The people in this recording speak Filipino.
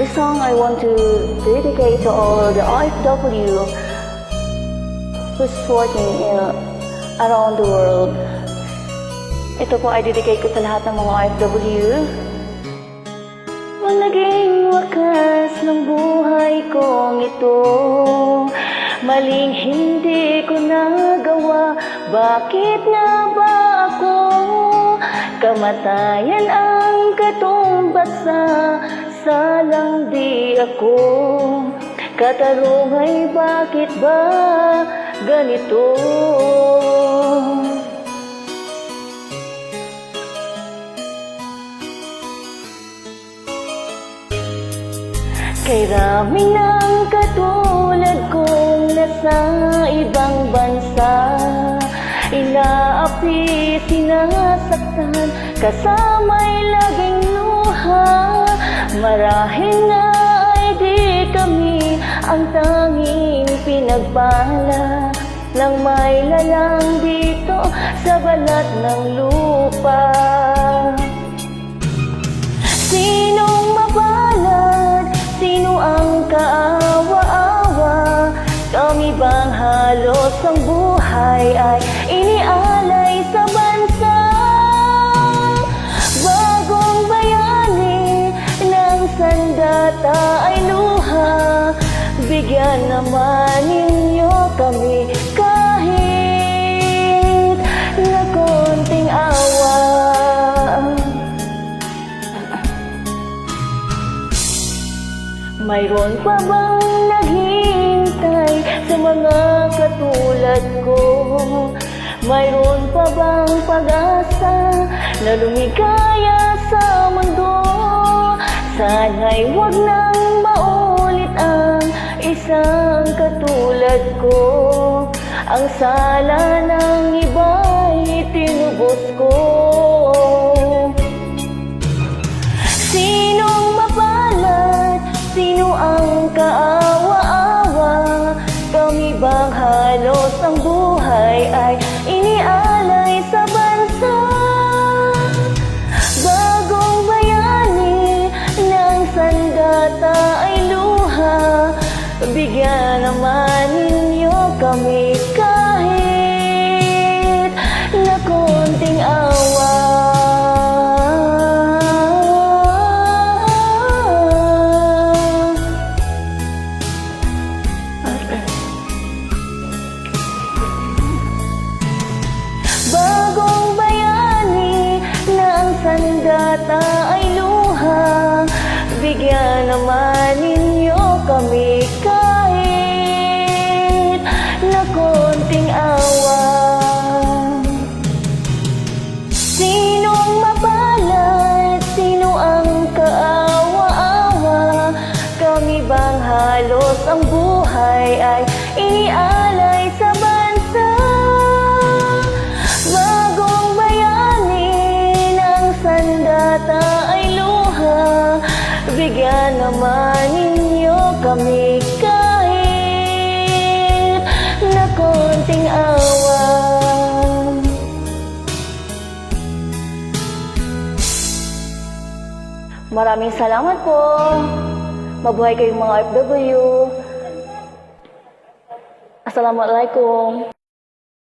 This song I want to dedicate to all the OFW who's working around the world. Ito po ay dedicate ko sa lahat ng mga OFW. Naging wakas ng buhay kong ito, maling hindi ko nagawa. Bakit nga ba ako kamatayan ang katumbas sa salang di ako? Katarungan, bakit ba ganito? Kay rami ng katulad kong nasa ibang bansa, inaapi, sinasaktan, kasama'y laging luha. Marahil nga ay di kami ang tanging pinagpala ng may lalang dito sa balat ng lupa. Sinong mapalad? Sino ang kaawa-awa? Kami bang halos ang buhay ay inialay sa bansa? Bagong bayani ng sandata ay luha. Bigyan naman ninyo kami kahit na konting awa. Mayroon pa bang naghihintay sa mga katulad ko? Mayroon pa bang pag-asa na lumikaya sa mundo? Sana'y wag nang maulit ang isang katulad ko. Ang sala ng iba'y tinubos ko. Sinong mapalad? Sino ang kaawa-awa? Kami bang halos ang buhay ay inialay sa bansa? Bagong bayani ng sandata ay luha. Bigyan naman ninyo kami kahit na konting awa. Bagong bayani ng sandata ay luha. Bigyan naman ninyo kami kahit na konting awa. Sinong mapalad? Sino ang kaawa-awa? Kami bang halos ang buhay ay inialay sa bansa? Bagong bayani ng sandata ay luha. Bigyan naman ninyo kami kahit na konting awa. Maraming salamat po. Mabuhay kayong mga OFW. Assalamualaikum.